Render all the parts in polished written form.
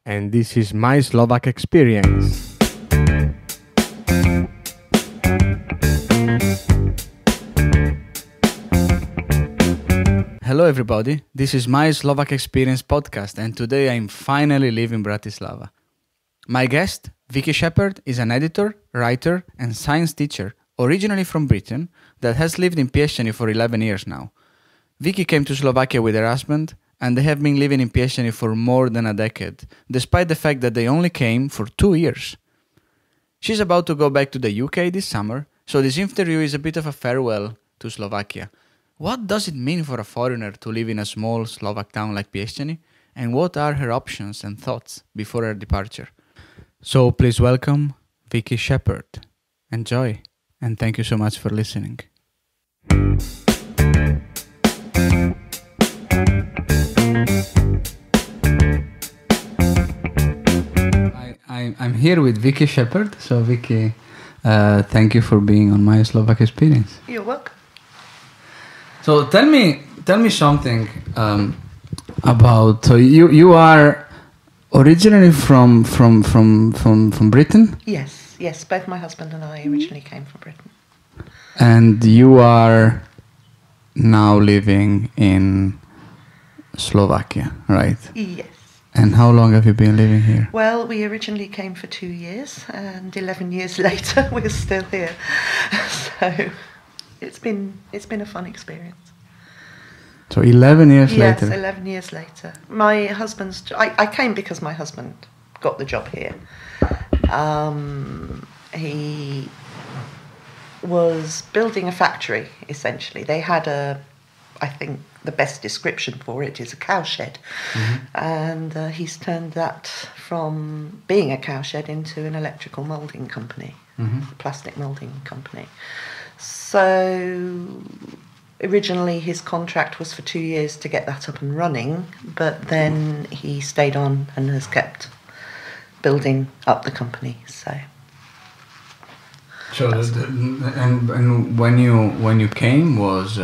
and this is My Slovak Experience. Hello everybody, this is My Slovak Experience podcast, and today I'm finally leaving Bratislava. My guest, Vicky Sheppard, is an editor, writer and science teacher, originally from Britain, that has lived in Piestany for 11 years now. Vicky came to Slovakia with her husband, and they have been living in Piestany for more than a decade, despite the fact that they only came for 2 years. She's about to go back to the UK this summer, so this interview is a bit of a farewell to Slovakia. What does it mean for a foreigner to live in a small Slovak town like Piestany, and what are her options and thoughts before her departure? So please welcome Vicky Sheppard. Enjoy, and thank you so much for listening. I'm here with Vicky Sheppard. So Vicky, thank you for being on My Slovak Experience. You're welcome. So tell me something about. So you are originally from Britain, Yes. Both my husband and I originally came from Britain. and you are now living in Slovakia, right? Yes. And how long have you been living here? Well, we originally came for 2 years, and 11 years later we're still here. So it's been a fun experience. So 11 years Yes, later. 11 years later. My husband's. I came because my husband got the job here. He was building a factory, essentially. They had I think the best description for it is a cowshed. Mm-hmm. And he's turned that from being a cowshed into an electrical moulding company, Mm-hmm. a plastic moulding company. So originally his contract was for 2 years to get that up and running, but then he stayed on and has kept building up the company. So and when you came was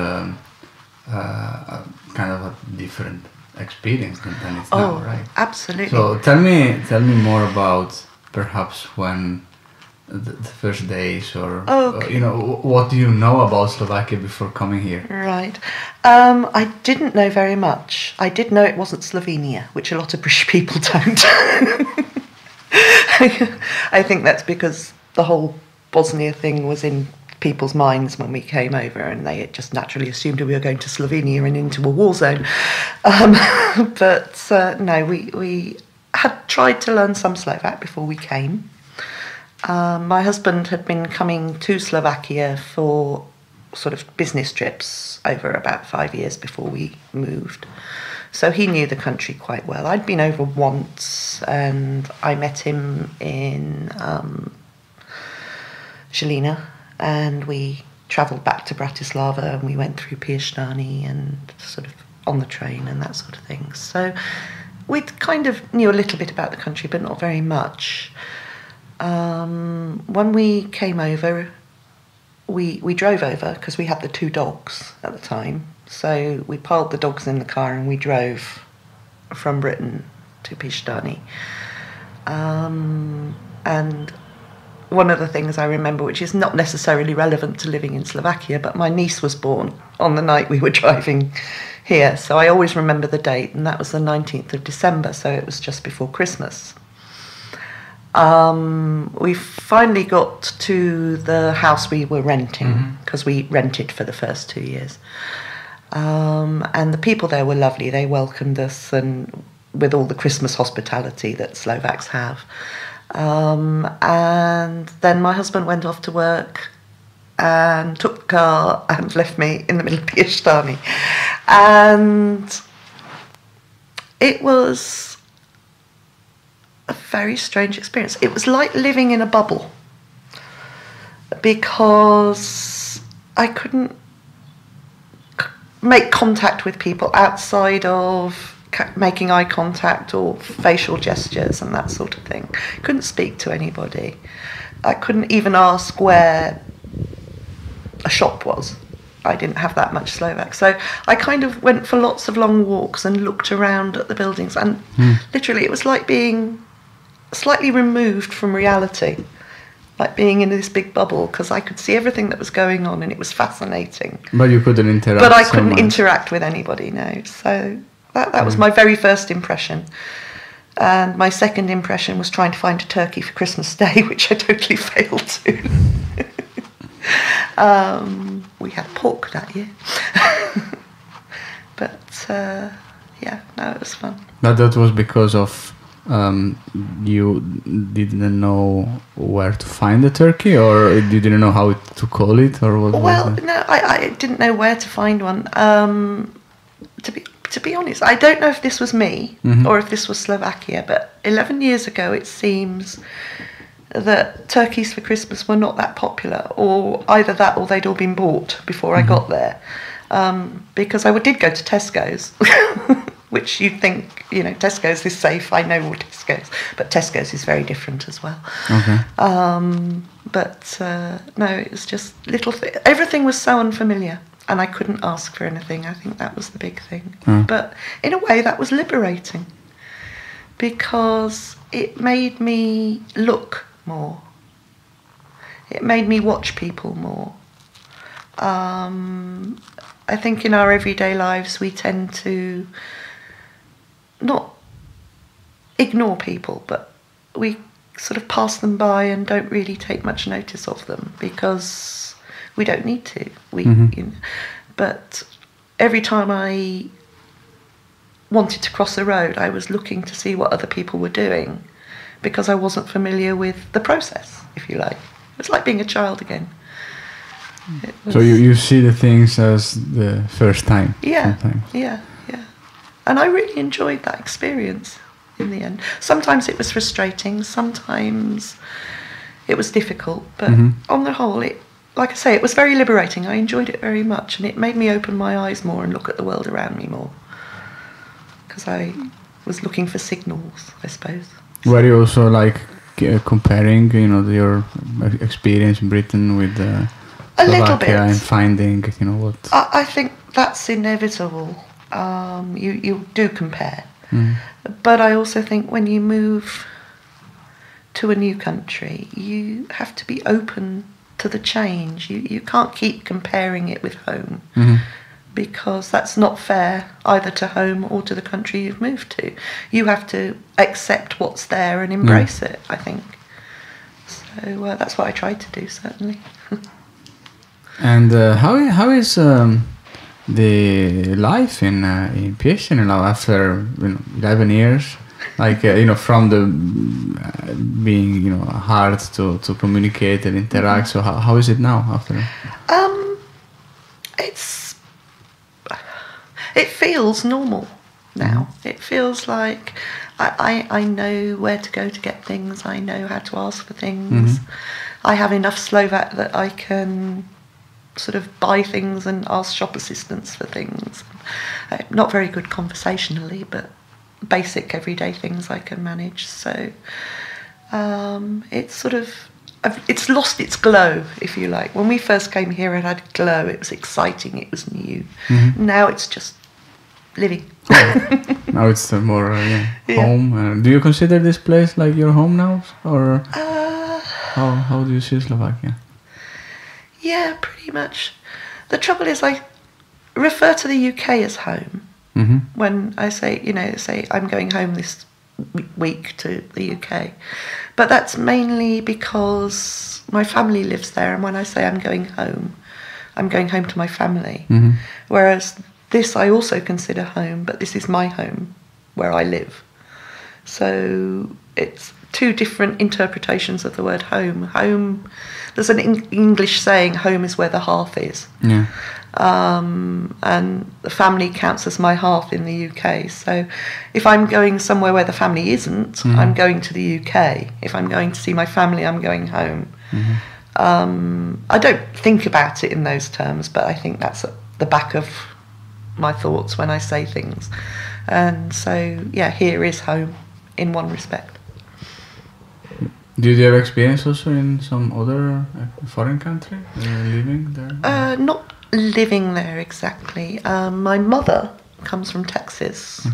kind of a different experience than it's now, right? Absolutely. So tell me more about perhaps when the first days, or Okay. what do you know about Slovakia before coming here? Right. I didn't know very much. I did know it wasn't Slovenia, which a lot of British people don't. I think that's because the whole Bosnia thing was in people's minds when we came over, and they just naturally assumed we were going to Slovenia and into a war zone. But no, we had tried to learn some Slovak before we came. My husband had been coming to Slovakia for sort of business trips over about 5 years before we moved. So he knew the country quite well. I'd been over once, and I met him in Žilina, and we travelled back to Bratislava, and we went through Piestany and sort of on the train and that sort of thing. So we kind of knew a little bit about the country, but not very much. When we came over, we drove over because we had the 2 dogs at the time. So we piled the dogs in the car and we drove from Britain to Piestany. And one of the things I remember, which is not necessarily relevant to living in Slovakia, but my niece was born on the night we were driving here. So I always remember the date, and that was the 19th of December, so it was just before Christmas. We finally got to the house we were renting, because we rented for the first 2 years. And the people there were lovely. They welcomed us, and with all the Christmas hospitality that Slovaks have. And then my husband went off to work and took the car and left me in the middle of Piestany. And it was a very strange experience. It was like living in a bubble, because I couldn't make contact with people outside of making eye contact or facial gestures and that sort of thing. Couldn't speak to anybody. I couldn't even ask where a shop was. I didn't have that much Slovak. So I kind of went for lots of long walks and looked around at the buildings, and literally it was like being slightly removed from reality, like being in this big bubble, because I could see everything that was going on and it was fascinating. But you couldn't interact. But I couldn't interact with anybody, no. So that was my very first impression. And my second impression was trying to find a turkey for Christmas Day, which I totally failed to. We had pork that year. But, yeah, no, it was fun. But that was because of you didn't know where to find the turkey, or you didn't know how to call it, or what? Well, no, I didn't know where to find one. To be honest, I don't know if this was me or if this was Slovakia, but 11 years ago it seems that turkeys for Christmas were not that popular, or either that or they'd all been bought before I got there. Because I did go to Tesco's, which you'd think, Tesco's is safe, I know all Tesco's, but Tesco's is very different as well. Okay. But no, it was just everything was so unfamiliar. And I couldn't ask for anything. I think that was the big thing. But in a way, that was liberating, because it made me look more. It made me watch people more. I think in our everyday lives, we tend to not ignore people, but we sort of pass them by and don't really take much notice of them, because we don't need to. But every time I wanted to cross the road, I was looking to see what other people were doing, because I wasn't familiar with the process, if you like. It was like being a child again. So you see the things as the first time. Yeah, yeah. And I really enjoyed that experience in the end. Sometimes it was frustrating, sometimes it was difficult, but on the whole, like I say, it was very liberating. I enjoyed it very much, and it made me open my eyes more and look at the world around me more, because I was looking for signals, I suppose. Were you also comparing, your experience in Britain with Slovakia and finding, what? I think that's inevitable. You do compare, but I also think when you move to a new country, you have to be open to the change. You can't keep comparing it with home, because that's not fair either to home or to the country you've moved to. You have to accept what's there and embrace it, I think. So that's what I tried to do, certainly. And how is the life in Piestany now after 11 years? From the being hard to communicate and interact. So how is it now after? It feels normal now. It feels like I know where to go to get things. I know how to ask for things. I have enough Slovak that I can sort of buy things and ask shop assistants for things. Not very good conversationally, but basic everyday things I can manage. So it's lost its glow, if you like. When we first came here, it had glow. It was exciting. It was new. Now it's just living. Now it's more home. Do you consider this place like your home now, or how do you see Slovakia? Yeah, pretty much. The trouble is, I refer to the UK as home. When I say I'm going home this week to the UK. But that's mainly because my family lives there, and when I say I'm going home to my family. Whereas this I also consider home, but this is my home where I live. So it's two different interpretations of the word home. Home, there's an English saying, home is where the hearth is. Yeah. And the family counts as my hearth in the UK. So if I'm going somewhere where the family isn't, I'm going to the UK. If I'm going to see my family, I'm going home. I don't think about it in those terms, but I think that's at the back of my thoughts when I say things. And so, yeah, here is home in one respect. Did you have experience also in some other foreign country living there? Not living there exactly. My mother comes from Texas,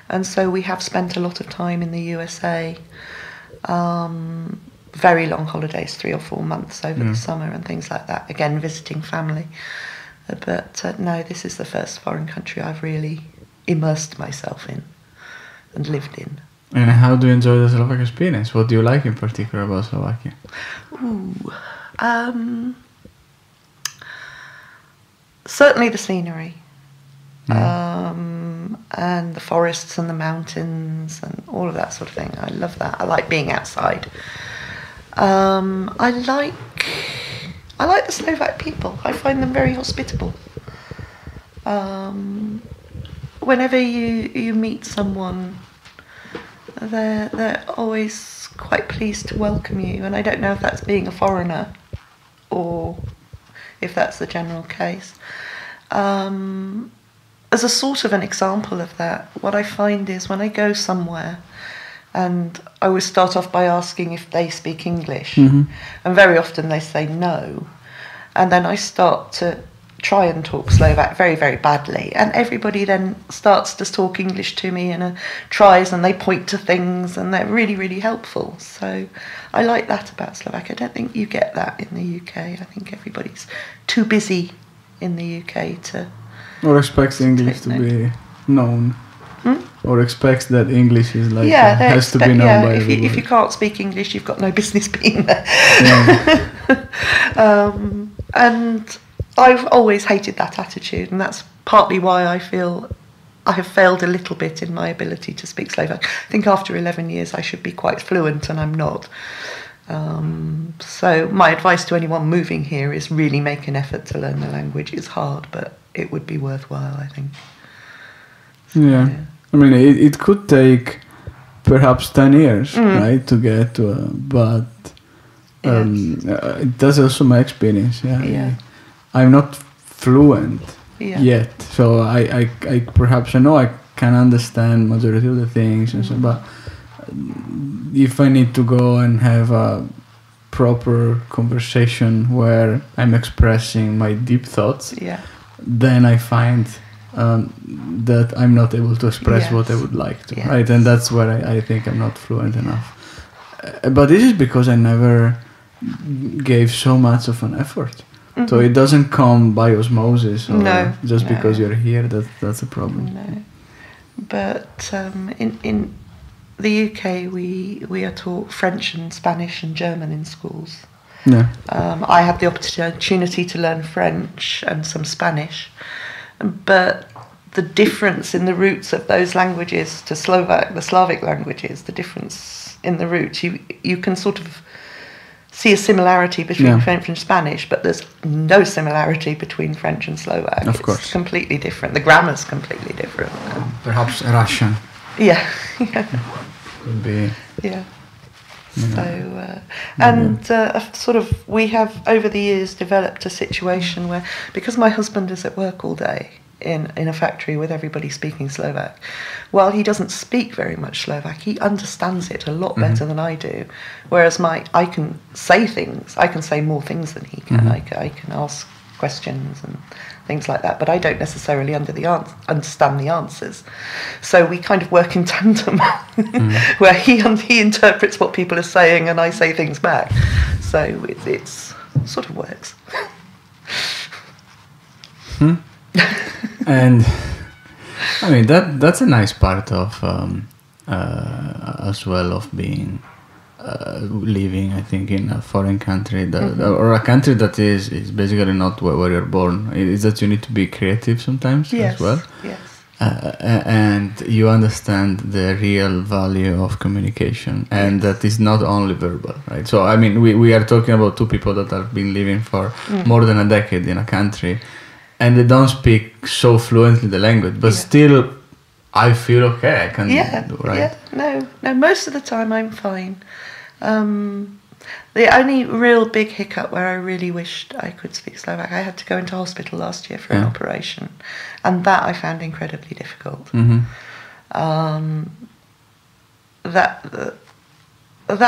and so we have spent a lot of time in the USA. Very long holidays, 3 or 4 months over the summer and things like that. Again, visiting family. But no, this is the first foreign country I've really immersed myself in and lived in. And how do you enjoy the Slovak experience? What do you like in particular about Slovakia? Certainly the scenery. And the forests and the mountains and all of that sort of thing. I love that. I like being outside. I like the Slovak people. I find them very hospitable. Whenever you meet someone, they're always quite pleased to welcome you. And I don't know if that's being a foreigner or if that's the general case. As a sort of an example of that, what I find is when I go somewhere, and I always start off by asking if they speak English, and very often they say no, and then I start to try and talk Slovak very, very badly, and everybody then starts to talk English to me and tries, and they point to things, and they're really, really helpful. So I like that about Slovak. I don't think you get that in the UK. I think everybody's too busy in the UK to... Or expects English to be known. Or expects that English is like has to be known by everybody. If you can't speak English, you've got no business being there. And I've always hated that attitude, and that's partly why I feel I have failed a little bit in my ability to speak Slovak. I think after 11 years I should be quite fluent, and I'm not. So my advice to anyone moving here is really make an effort to learn the language. It's hard, but it would be worthwhile, I think. Yeah. I mean, it could take perhaps 10 years, right, to get to but that's also my experience. I'm not fluent yet, so I perhaps I know I can understand majority of the things, and so, but if I need to go and have a proper conversation where I'm expressing my deep thoughts, then I find that I'm not able to express what I would like to, right? And that's where I think I'm not fluent enough. But this is because I never gave so much of an effort. So it doesn't come by osmosis, or because you're here. That's a problem. No, but in the UK we are taught French and Spanish and German in schools. I had the opportunity to learn French and some Spanish, but the difference in the roots of those languages to the Slavic languages, the difference in the roots, you can sort of see a similarity between French and Spanish, but there's no similarity between French and Slovak. Of course. It's completely different. The grammar's completely different. Perhaps Russian. Could be. So, we have over the years developed a situation where, because my husband is at work all day in a factory with everybody speaking Slovak, while he doesn't speak very much Slovak, he understands it a lot better than I do. Whereas I can say things, I can say more things than he can. I can ask questions and things like that, but I don't necessarily understand the answers. So we kind of work in tandem, where he interprets what people are saying and I say things back. So it's sort of works. And I mean that's a nice part of as well of being living, I think, in a foreign country or a country that is basically not where you're born. It is that you need to be creative sometimes as well. And you understand the real value of communication, and that is not only verbal, right? So I mean, we are talking about two people that have been living for more than a decade in a country, and they don't speak so fluently the language, but still I feel okay, I can do, right? No, most of the time I'm fine. The only real big hiccup where I really wished I could speak Slovak, I had to go into hospital last year for an operation, and that I found incredibly difficult. That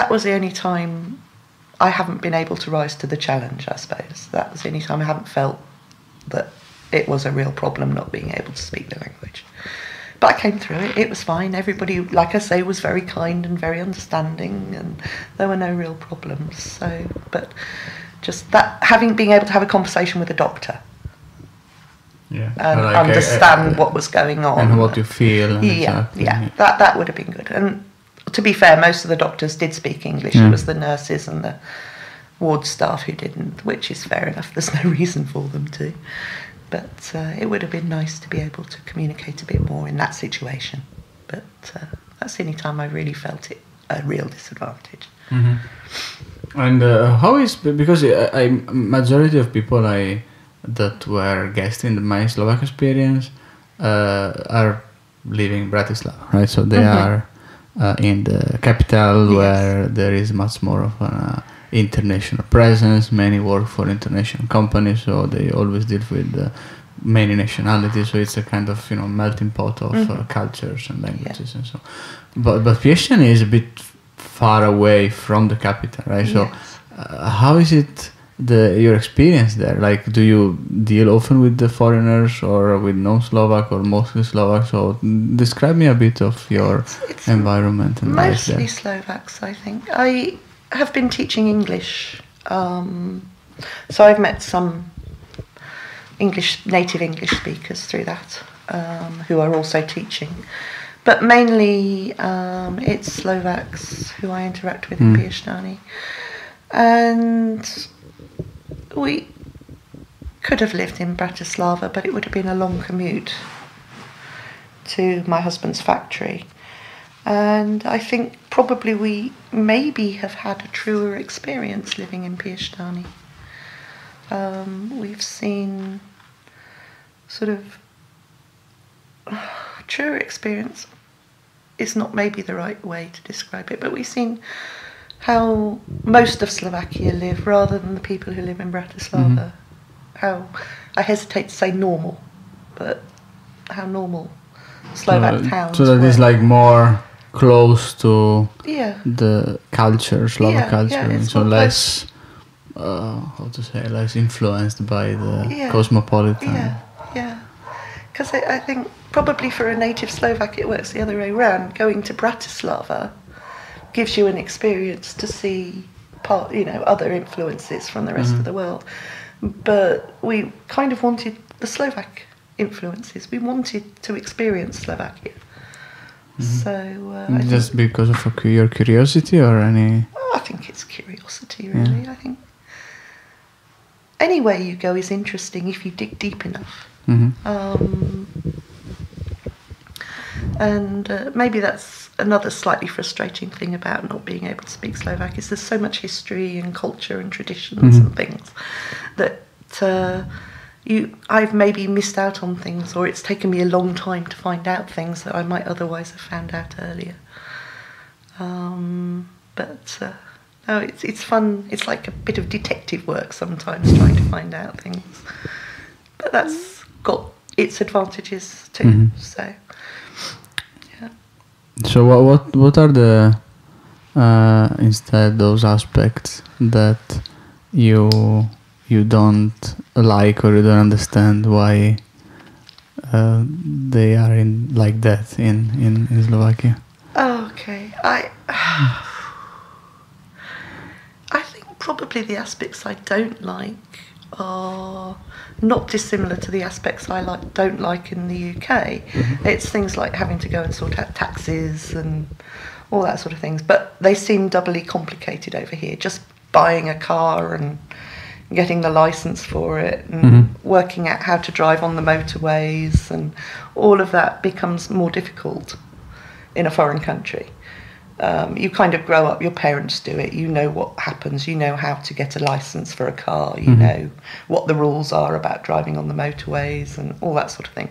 was the only time I haven't been able to rise to the challenge, I suppose. That was the only time I haven't felt that it was a real problem not being able to speak the language. But I came through it. It was fine. Everybody, like I say, was very kind and very understanding, and there were no real problems. So, but just that, being able to have a conversation with a doctor, and understand what was going on and what you feel. And that would have been good. And to be fair, most of the doctors did speak English. It was the nurses and the ward staff who didn't, which is fair enough. There's no reason for them to. But it would have been nice to be able to communicate a bit more in that situation. But that's the only time I really felt it a real disadvantage. Mm-hmm. And how is, because majority of people that were guests in my Slovak experience are living in Bratislava, right? So they are in the capital where there is much more of an international presence. Many work for international companies, so they always deal with many nationalities. So it's a kind of melting pot of cultures and languages and so. But Piestany is a bit far away from the capital, right? So how is it your experience there? Like, do you deal often with the foreigners or with non-Slovak or mostly Slovak? So describe me a bit of your environment and life there. Mostly Slovaks, I think. I have been teaching English, so I've met some native English speakers through that, who are also teaching. But mainly it's Slovaks who I interact with in Piestany. And we could have lived in Bratislava, but it would have been a long commute to my husband's factory. And I think probably we maybe have had a truer experience living in Piestany. We've seen sort of truer experience is not maybe the right way to describe it, but we've seen how most of Slovakia live rather than the people who live in Bratislava. How, I hesitate to say normal, but how normal Slovak towns so that were. is like more close to the culture, Slovak culture, so less less influenced by the cosmopolitan. Because I think probably for a native Slovak it works the other way around. Going to Bratislava gives you an experience to see other influences from the rest of the world. But we kind of wanted the Slovak influences. We wanted to experience Slovakia. So just because of your curiosity or any? I think it's curiosity, really. I think anywhere you go is interesting if you dig deep enough. And maybe that's another slightly frustrating thing about not being able to speak Slovak, is there's so much history and culture and traditions and things that I've maybe missed out on things, or it's taken me a long time to find out things that I might otherwise have found out earlier. No, it's fun. It's like a bit of detective work sometimes, trying to find out things. But that's got its advantages too. So, yeah. So what are the instead those aspects that you don't like or you don't understand why they are in like that in Slovakia? Oh, okay. I think probably the aspects I don't like are not dissimilar to the aspects I don't like in the UK. It's things like having to go and sort out taxes and all that sort of things. But they seem doubly complicated over here. Just buying a car and getting the license for it and working out how to drive on the motorways, and all of that becomes more difficult in a foreign country. You kind of grow up, your parents do it, you know what happens, you know how to get a license for a car, you know what the rules are about driving on the motorways and all that sort of thing.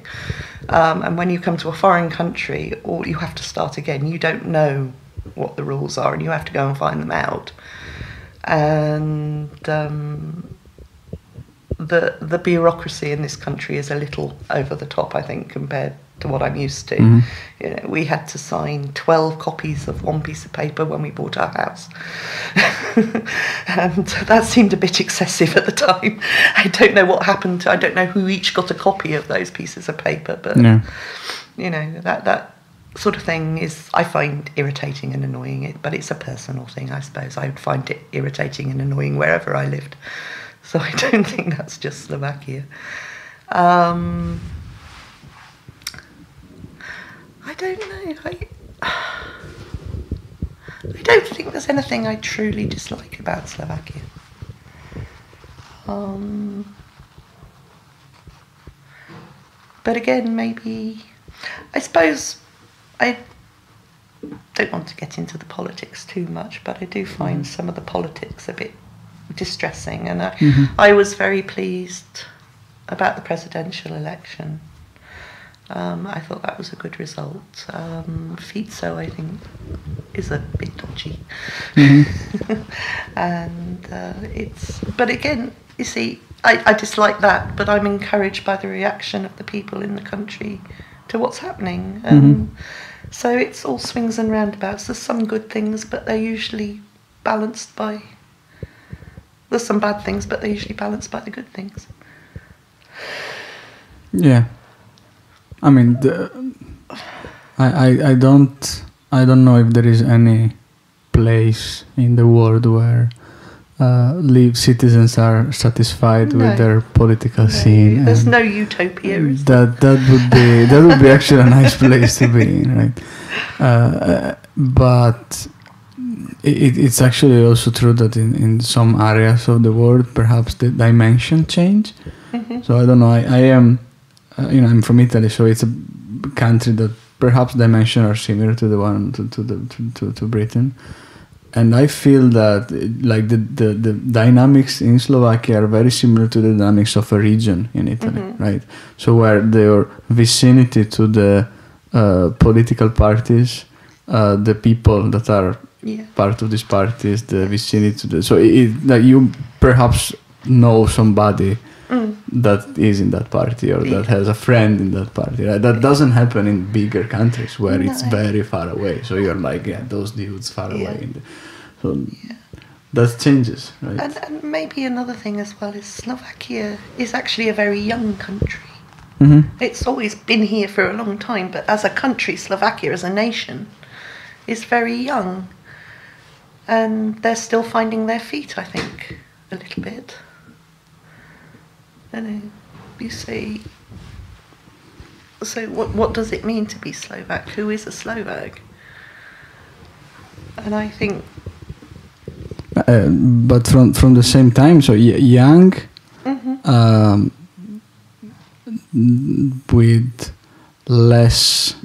And when you come to a foreign country, you have to start again. You don't know what the rules are and you have to go and find them out. And the bureaucracy in this country is a little over the top, I think, compared to what I'm used to. Mhm. You know, we had to sign 12 copies of one piece of paper when we bought our house. And that seemed a bit excessive at the time. I don't know what happened. I don't know who each got a copy of those pieces of paper, but you know, that sort of thing is, I find irritating and annoying, but it's a personal thing, I suppose. I would find it irritating and annoying wherever I lived. So I don't think that's just Slovakia. I don't know. I don't think there's anything I truly dislike about Slovakia. But again, maybe, I suppose, I don't want to get into the politics too much, but I do find some of the politics a bit distressing, and I was very pleased about the presidential election. I thought that was a good result. Fico, I think, is a bit dodgy. And but again, you see, I dislike that, but I'm encouraged by the reaction of the people in the country to what's happening. So it's all swings and roundabouts. There's some good things, but they're usually balanced by... There's some bad things, but they're usually balanced by the good things. Yeah. I mean, I don't know if there is any place in the world where citizens are satisfied with their political scene. There's no utopia. That would be actually a nice place to be in, right? But it's actually also true that in some areas of the world, perhaps the dimension change. So I don't know. I am. I'm from Italy, so it's a country that perhaps dimensions are similar to the one to Britain, and I feel that like the dynamics in Slovakia are very similar to the dynamics of a region in Italy, right? So where their vicinity to the political parties, the people that are part of these parties, the vicinity to the like you perhaps know somebody that is in that party or that has a friend in that party, right? That doesn't happen in bigger countries where it's very far away. So you're like, those dudes far away. That changes, right? And maybe another thing as well is Slovakia is actually a very young country. It's always been here for a long time, but as a country, Slovakia as a nation is very young. And they're still finding their feet, I think, a little bit. And you say, so what does it mean to be Slovak? Who is a Slovak? And I think... but from the same time, so young, with less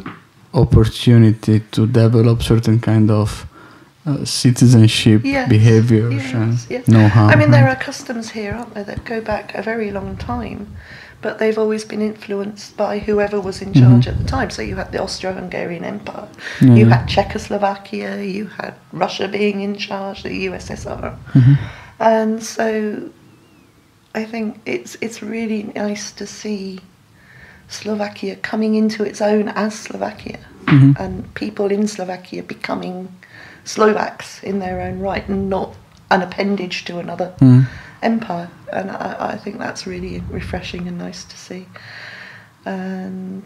opportunity to develop certain kind of citizenship behaviors and know-how. I mean, there are customs here, aren't there, that go back a very long time, but they've always been influenced by whoever was in charge at the time. So you had the Austro-Hungarian Empire, you had Czechoslovakia, you had Russia being in charge, the USSR. And so I think it's really nice to see Slovakia coming into its own as Slovakia, and people in Slovakia becoming Slovaks in their own right and not an appendage to another empire. And I think that's really refreshing and nice to see. And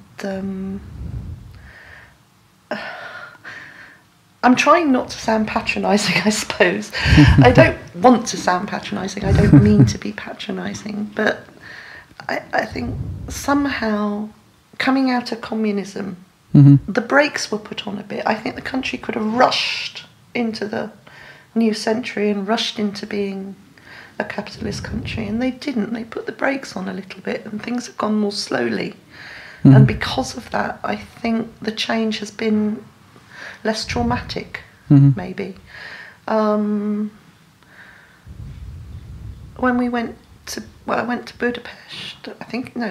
I'm trying not to sound patronising, I suppose. I don't want to sound patronising. I don't mean to be patronising. But I think somehow coming out of communism, the brakes were put on a bit. I think the country could have rushed into the new century and rushed into being a capitalist country, and they didn't. They put the brakes on a little bit, and things have gone more slowly. And because of that, I think the change has been less traumatic, maybe. When we went to, I went to Budapest.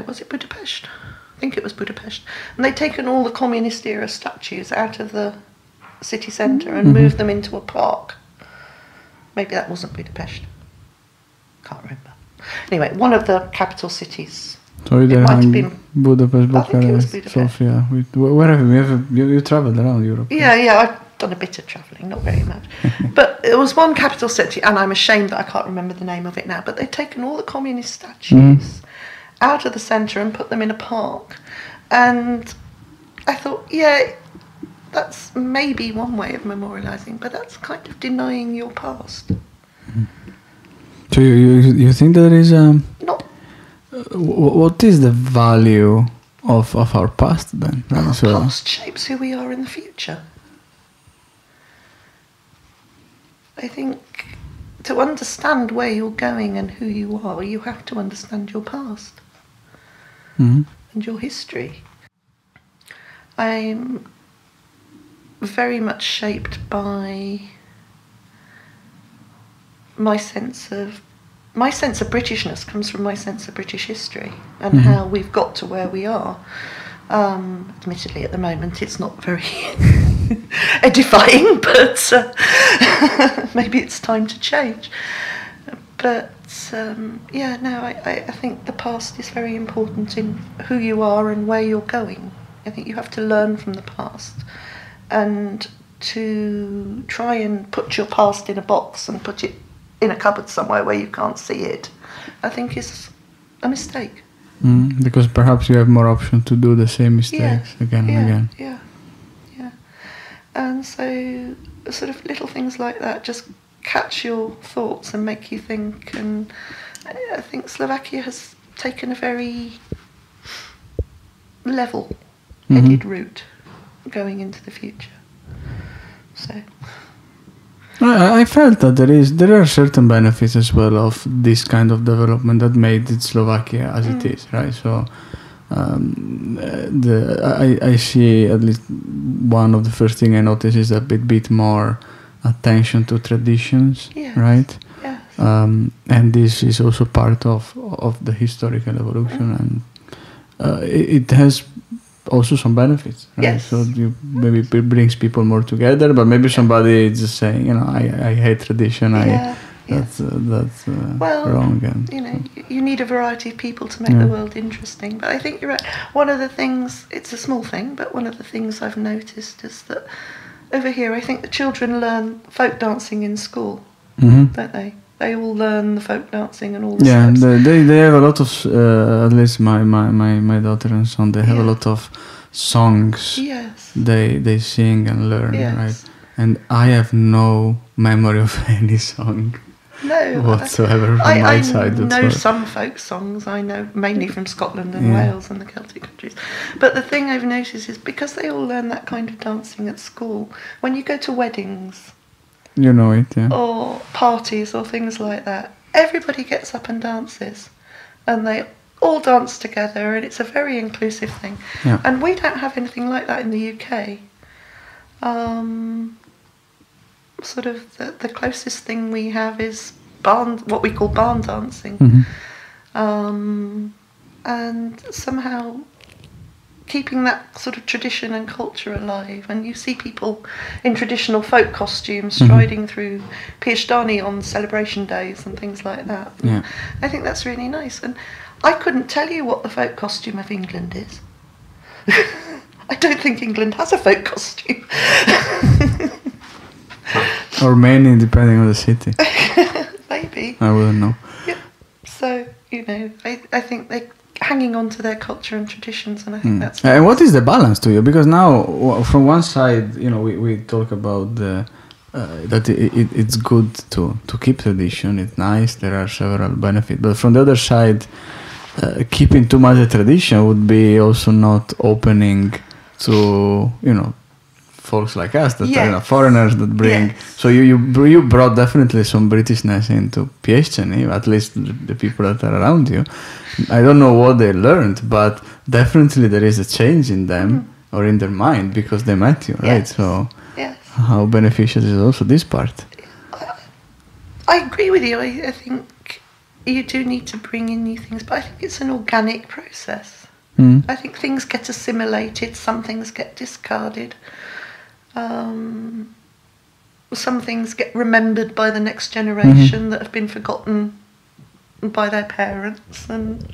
Was it Budapest? I think it was Budapest. And they'd taken all the communist era statues out of the city centre and moved them into a park. Maybe that wasn't Budapest. Can't remember. Anyway, one of the capital cities. So it might have been Budapest, I think it was Bucharest, Budapest. Sofia. Where have you? You traveled around Europe. Yeah, I've done a bit of travelling, not very much. But it was one capital city, and I'm ashamed that I can't remember the name of it now, but they'd taken all the communist statues out of the centre and put them in a park. And I thought, yeah, that's maybe one way of memorialising, but that's kind of denying your past. So you think there is Not what is the value of our past then? our So past shapes who we are in the future. I think to understand where you're going and who you are, you have to understand your past and your history. I'm very much shaped by my sense of Britishness comes from my sense of British history and how we've got to where we are. Admittedly, at the moment, it's not very edifying, but maybe it's time to change. But I think the past is very important in who you are and where you're going. I think you have to learn from the past, and to try and put your past in a box and put it in a cupboard somewhere where you can't see it, I think is a mistake. Because perhaps you have more option to do the same mistakes again and again. Yeah. And so sort of little things like that just catch your thoughts and make you think. And I think Slovakia has taken a very level-headed route going into the future. So I felt that there are certain benefits as well of this kind of development that made it Slovakia as it is, right? So I see at least one of the first thing I notice is a bit more attention to traditions, right? Yes. And this is also part of the historical evolution, and it has also some benefits, right? Yes. So maybe it brings people more together, but maybe somebody is just saying, I hate tradition. That's wrong. And you need a variety of people to make the world interesting. But I think you're right. One of the things, it's a small thing, but one of the things I've noticed is that over here, I think the children learn folk dancing in school, don't they? They all learn the folk dancing and all the steps. They have a lot of, at least my daughter and son, they have a lot of songs. Yes. They sing and learn, right? And I have no memory of any song whatsoever from my side. I know some folk songs. I know mainly from Scotland and Wales and the Celtic countries. But the thing I've noticed is because they all learn that kind of dancing at school, when you go to weddings, you know it, or parties or things like that, everybody gets up and dances, and they all dance together, and it's a very inclusive thing. And we don't have anything like that in the UK. Sort of the closest thing we have is what we call barn dancing, and somehow keeping that sort of tradition and culture alive. And you see people in traditional folk costumes striding through Piestany on celebration days and things like that. I think that's really nice. And I couldn't tell you what the folk costume of England is. I don't think England has a folk costume. Or many, depending on the city. Maybe. I wouldn't know. Yeah. So, I think they're hanging on to their culture and traditions, and I think that's... And what is the balance to you? Because now, from one side, we talk about that it's good to keep tradition, it's nice, there are several benefits. But from the other side, keeping too much a tradition would be also not opening to, folks like us that are foreigners that bring. So you brought definitely some Britishness into Piestany, at least the people that are around you. I don't know what they learned, but definitely there is a change in them or in their mind because they met you, right? So how beneficial is also this part? I agree with you. I think you do need to bring in new things, but I think it's an organic process. I think things get assimilated, some things get discarded. Some things get remembered by the next generation that have been forgotten by their parents, and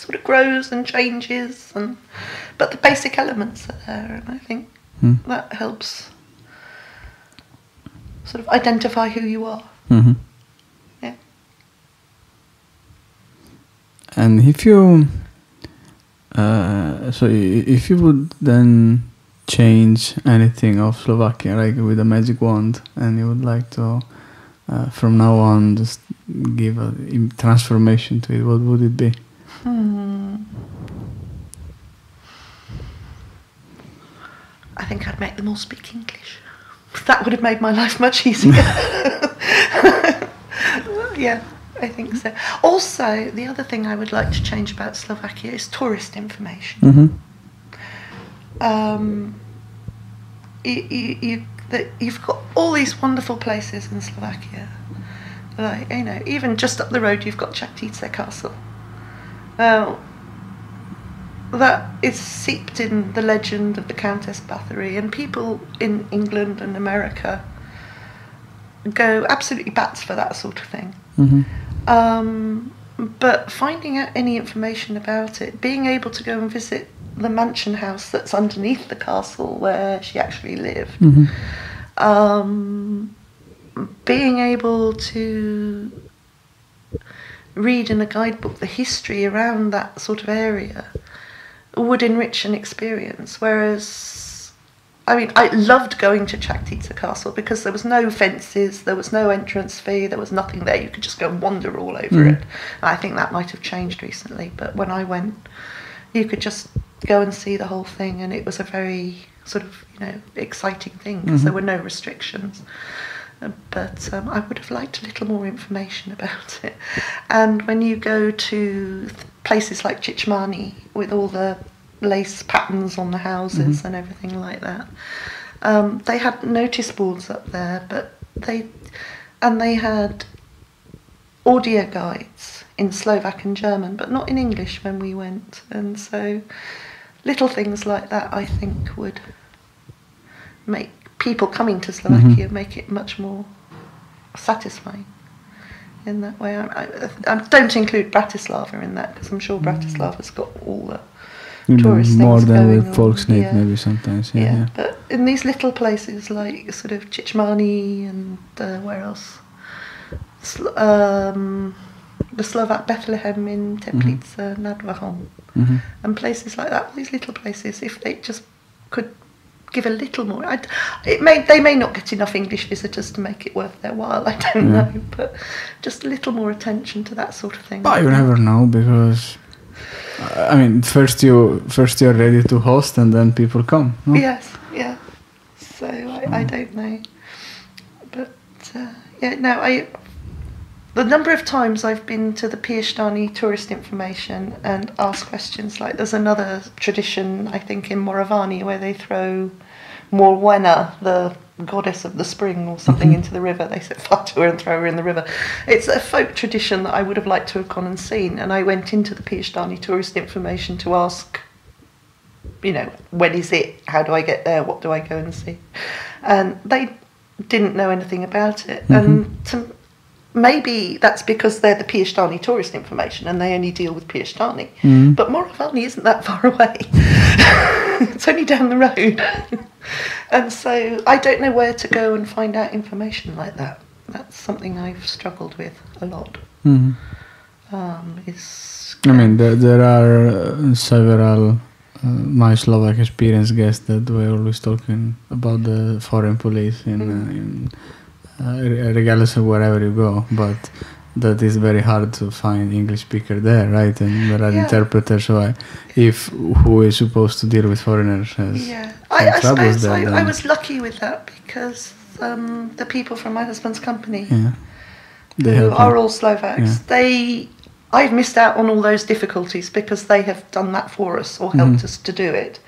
sort of grows and changes, but the basic elements are there, and I think that helps sort of identify who you are. Mm-hmm. Yeah. And if you, if you would then change anything of Slovakia, like with a magic wand, and you would like to, from now on, just give a transformation to it, what would it be? I think I'd make them all speak English. That would have made my life much easier. Yeah, I think so. Also, the other thing I would like to change about Slovakia is tourist information. Mm-hmm. You've got all these wonderful places in Slovakia. Like, you know, even just up the road you've got Chaktice Castle. That is seeped in the legend of the Countess Bathory, and people in England and America go absolutely bats for that sort of thing. Mm-hmm. But finding out any information about it, being able to go and visit the mansion house that's underneath the castle where she actually lived, being able to read in a guidebook the history around that sort of area would enrich an experience. Whereas, I mean, I loved going to Chaktice Castle because there was no fences, there was no entrance fee, there was nothing there. You could just go and wander all over it. And I think that might have changed recently, but when I went, you could just go and see the whole thing, and it was a very sort of, you know, exciting thing because there were no restrictions. But I would have liked a little more information about it. And when you go to places like Chichmani with all the lace patterns on the houses and everything like that, they had notice boards up there, but they had audio guides in Slovak and German, but not in English when we went. And so little things like that, I think, would make people coming to Slovakia make it much more satisfying in that way. I don't include Bratislava in that because I'm sure Bratislava's got all the tourist more things than going the on. Volksnacht maybe sometimes. Yeah. But in these little places like sort of Chichmani and where else? The Slovak Bethlehem in Teplice nad Váhom and places like that. These little places, if they just could give a little more, they may not get enough English visitors to make it worth their while. I don't know, but just a little more attention to that sort of thing. But you never know, because I mean, first you're ready to host, and then people come. No? Yes, yeah. So I don't know, but the number of times I've been to the Piestany tourist information and asked questions, like there's another tradition, I think, in Moravani where they throw Morwena, the goddess of the spring or something, into the river. They set fire to her and throw her in the river. It's a folk tradition that I would have liked to have gone and seen, and I went into the Piestany tourist information to ask, you know, when is it? How do I get there? What do I go and see? And they didn't know anything about it. And maybe that's because they're the Piestany tourist information and they only deal with Piestany. But Moravani isn't that far away. It's only down the road. And so I don't know where to go and find out information like that. That's something I've struggled with a lot. I mean, there are several my Slovak experience guests that were always talking about the foreign police in regardless of wherever you go, but that is very hard to find English speaker there, right? And there are interpreters, so if who is supposed to deal with foreigners has I troubles suppose there. I was lucky with that because the people from my husband's company, they who are all Slovaks, I've missed out on all those difficulties because they have done that for us or helped us to do it.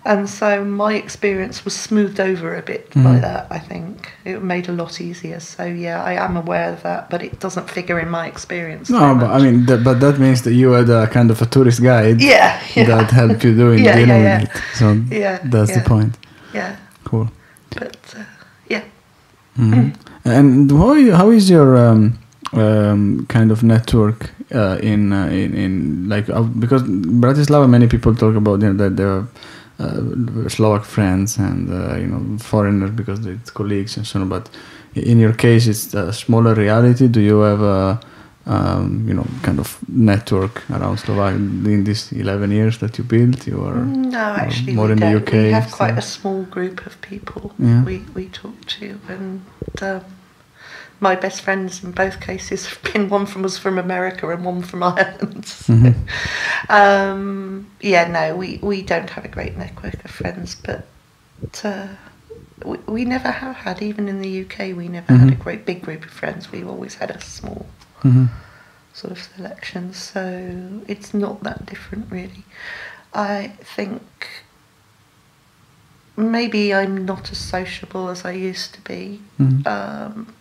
And so my experience was smoothed over a bit by that, I think. It made a lot easier. So, yeah, I am aware of that, but it doesn't figure in my experience. No, but I mean, but that means that you had a kind of a tourist guide that helped you dealing with it. So that's the point. Yeah. Cool. But, And how is your kind of network in like because Bratislava, many people talk about that there are Slovak friends and foreigners because it's colleagues and so on. But in your case, it's a smaller reality. Do you have a kind of network around Slovakia in these 11 years that you built? No, actually, more we in don't. The UK, we have quite a small group of people we talk to, and my best friends in both cases have been one was from America and one from Ireland. So, we don't have a great network of friends, but we never have had, even in the UK, we never had a great big group of friends. We've always had a small sort of selection, so it's not that different really. I think maybe I'm not as sociable as I used to be,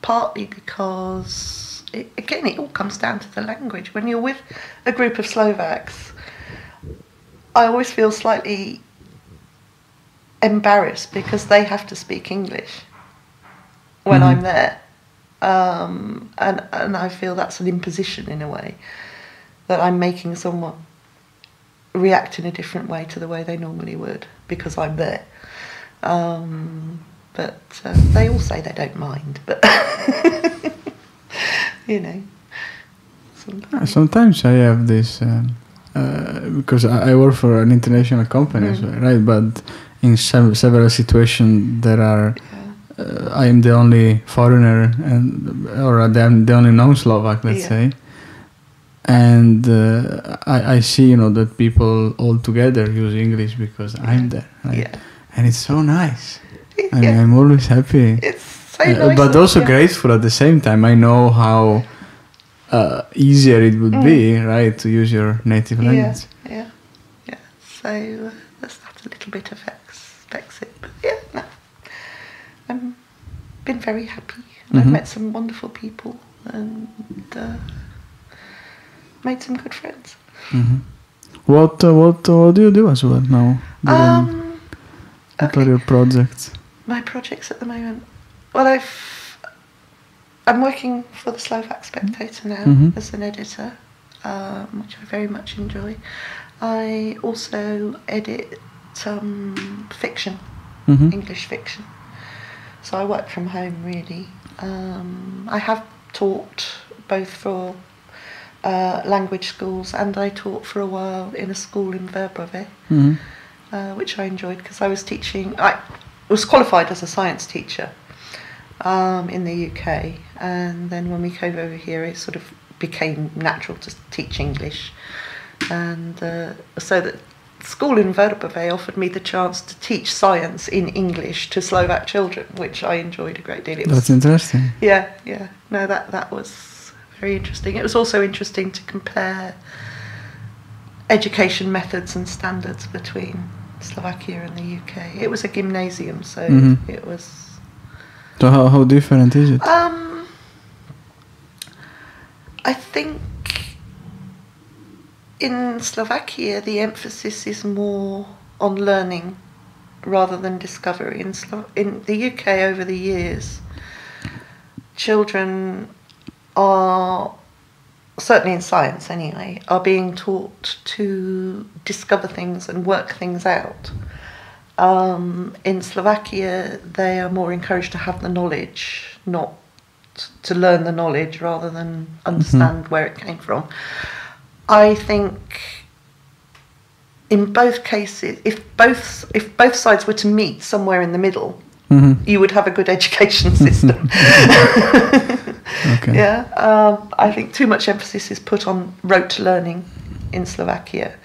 partly because, it all comes down to the language. When you're with a group of Slovaks, I always feel slightly embarrassed because they have to speak English when I'm there. And I feel that's an imposition in a way, that I'm making someone react in a different way to the way they normally would because I'm there. But they all say they don't mind, but sometimes I have this because I work for an international company as well, right? But in several situations there are I am the only foreigner or I'm the only non-Slovak, let's say. And I see, that people all together use English because I'm there. Right? And it's so nice. I'm always happy. It's so nice. But also grateful at the same time. I know how easier it would be, right, to use your native language. Yeah. So that a little bit affects it. But I've been very happy. I've met some wonderful people and made some good friends. What do you do as well now? What are your projects? My projects at the moment. Well, I'm working for the Slovak Spectator now as an editor, which I very much enjoy. I also edit fiction, English fiction. So I work from home really. I have taught both for language schools, and I taught for a while in a school in Verbrave, which I enjoyed because I was teaching. I was qualified as a science teacher in the UK, and then when we came over here, it sort of became natural to teach English, and so that school in Verbrave offered me the chance to teach science in English to Slovak children, which I enjoyed a great deal. That's interesting. Yeah. No, that was very interesting. It was also interesting to compare education methods and standards between Slovakia and the UK. It was a gymnasium, so it was... So how different is it? I think in Slovakia the emphasis is more on learning rather than discovery. In the UK over the years, children are, certainly in science anyway, are being taught to discover things and work things out. In Slovakia, they are more encouraged to have the knowledge, not to learn the knowledge rather than understand where it came from. I think in both cases, if both sides were to meet somewhere in the middle, you would have a good education system. Okay. I think too much emphasis is put on rote learning in Slovakia,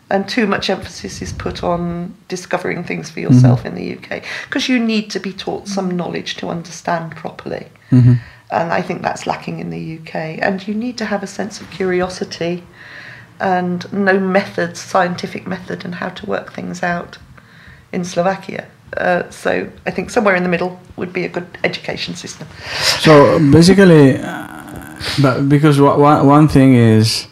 and too much emphasis is put on discovering things for yourself in the UK, because you need to be taught some knowledge to understand properly. And I think that's lacking in the UK. And you need to have a sense of curiosity and know methods, scientific method, and how to work things out in Slovakia. So I think somewhere in the middle would be a good education system. So basically, but because one thing is,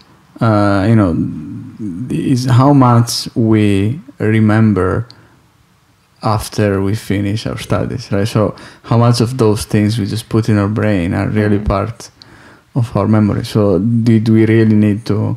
is how much we remember after we finish our studies, right? So how much of those things we just put in our brain are really part of our memory. So did we really need to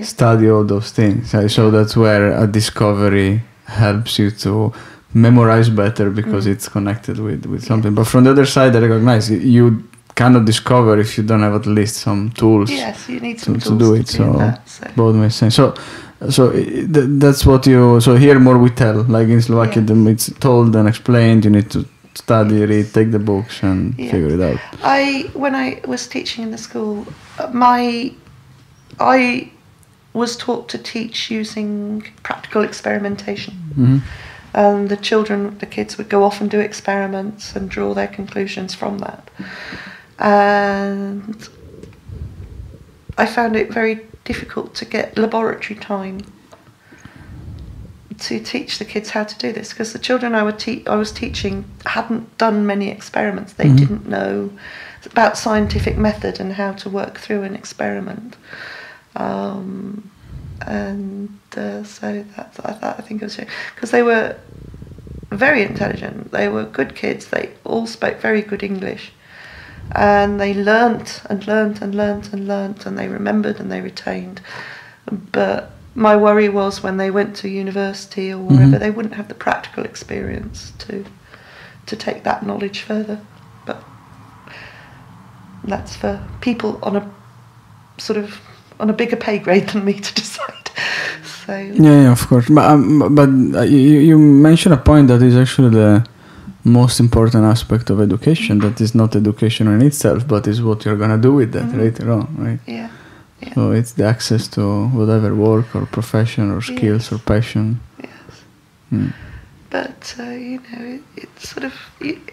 study all those things? So that's where a discovery helps you to memorize better because it's connected with something. But from the other side, I recognize you cannot discover if you don't have at least some tools. Yes, you need some tools to do it. So that, both makes sense. So that's what you. So here more we tell. Like in Slovakia, it's told and explained. You need to study, read, take the books, and figure it out. When I was teaching in the school, I was taught to teach using practical experimentation. And the kids would go off and do experiments and draw their conclusions from that. And I found it very difficult to get laboratory time to teach the kids how to do this, because the children I was teaching hadn't done many experiments. They didn't know about scientific method and how to work through an experiment. So I think it was because they were very intelligent. They were good kids. They all spoke very good English, and they learnt and learnt and learnt and learnt, and they remembered and they retained. But my worry was when they went to university or wherever, they wouldn't have the practical experience to take that knowledge further. But that's for people on a bigger pay grade than me to decide. So yeah, of course. But you mentioned a point that is actually the most important aspect of education. That is not education in itself, but is what you're gonna do with that later on, right? Yeah. So it's the access to whatever work or profession or skills or passion. Yes. But it's sort of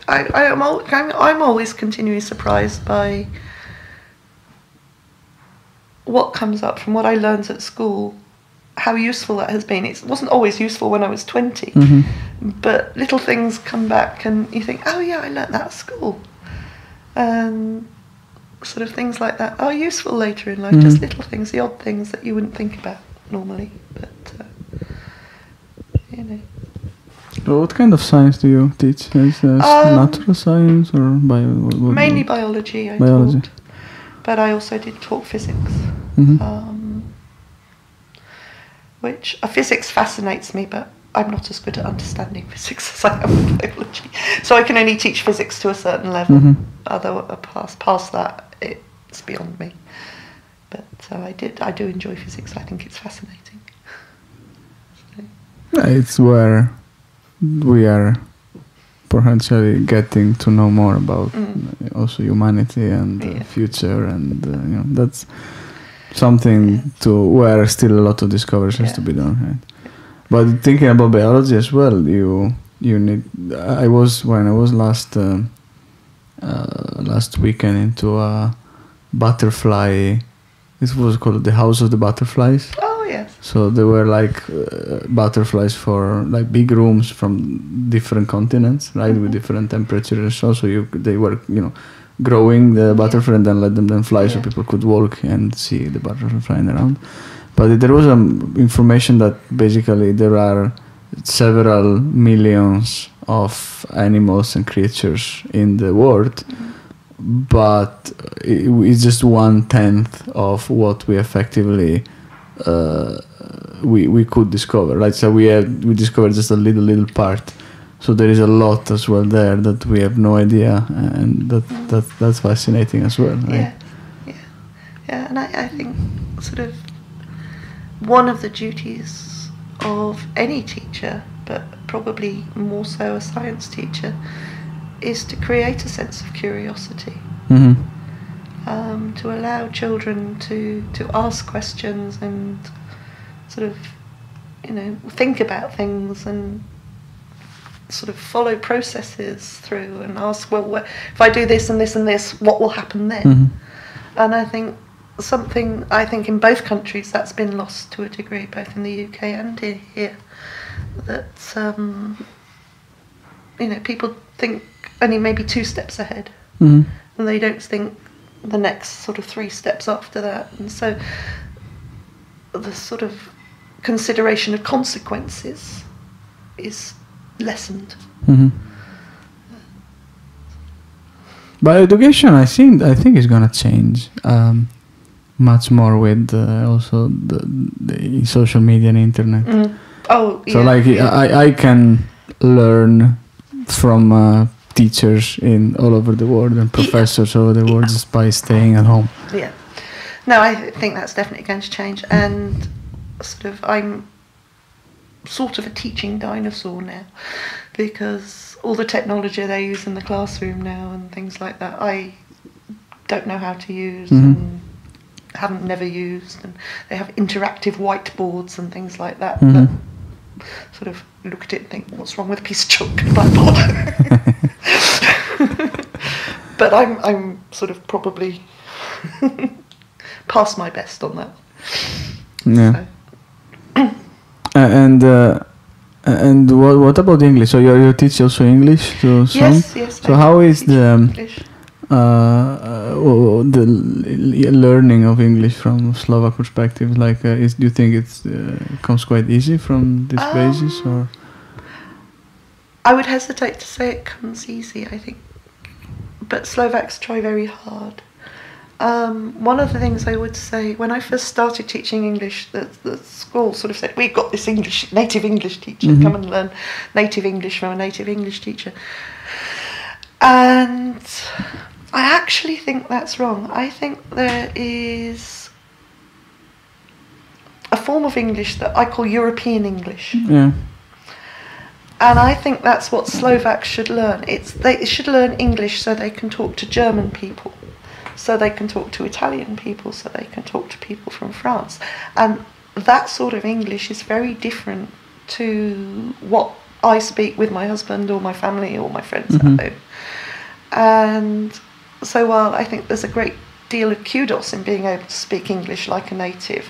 I'm always continually surprised by what comes up from what I learned at school, how useful that has been. It wasn't always useful when I was 20, but little things come back and you think, oh yeah, I learnt that at school. And sort of things like that are useful later in life, just little things, the odd things that you wouldn't think about normally. But, So what kind of science do you teach? Is natural science or mainly biology I taught, but I also did talk physics. Which physics fascinates me, but I'm not as good at understanding physics as I am with biology. So I can only teach physics to a certain level. Although past that, it's beyond me. But I do enjoy physics. I think it's fascinating. It's where we are potentially getting to know more about also humanity and the future, and that's something where still a lot of discoveries has to be done, right? But thinking about biology as well, you need. When I was last weekend into a butterfly. It was called the House of the Butterflies. Oh yes. So there were like butterflies for like big rooms from different continents, right, with different temperatures. Also, they were growing the butterfly and then let them then fly, so people could walk and see the butterfly flying around. But there was information that basically there are several millions of animals and creatures in the world, but it's just 1/10 of what we effectively we could discover, right? So we discovered just a little part. So there is a lot as well there that we have no idea, and that's fascinating as well, right? Yeah. And I think sort of one of the duties of any teacher, but probably more so a science teacher, is to create a sense of curiosity. To allow children to ask questions and sort of think about things and sort of follow processes through and ask, well, if I do this and this and this, what will happen then? And I think in both countries that's been lost to a degree, both in the UK and here, that people think only maybe 2 steps ahead, and they don't think the next sort of 3 steps after that, and so the sort of consideration of consequences is lessened. But education, I think is gonna change much more with also the social media and internet. Oh, so yeah. I can learn from teachers in all over the world and professors all over the world just by staying at home. Yeah. No, I think that's definitely going to change, and I'm sort of a teaching dinosaur now, because all the technology they use in the classroom now and things like that, I don't know how to use and haven't never used, and they have interactive whiteboards and things like that. But sort of look at it and think, what's wrong with a piece of chalk and blackboard? But I'm sort of probably past my best on that. Yeah. So. And what about English? So you teach also English to some? Yes. So how is the English? The learning of English from Slovak perspective? Like, do you think it comes quite easy from this basis, or? I would hesitate to say it comes easy. I think, but Slovaks try very hard. One of the things I would say, when I first started teaching English, the school sort of said, we've got this native English teacher, come and learn native English from a native English teacher. And I actually think that's wrong. I think there is a form of English that I call European English. Yeah. And I think that's what Slovaks should learn. They should learn English so they can talk to German people, so they can talk to Italian people, so they can talk to people from France. And that sort of English is very different to what I speak with my husband or my family or my friends at home. And so while I think there's a great deal of kudos in being able to speak English like a native,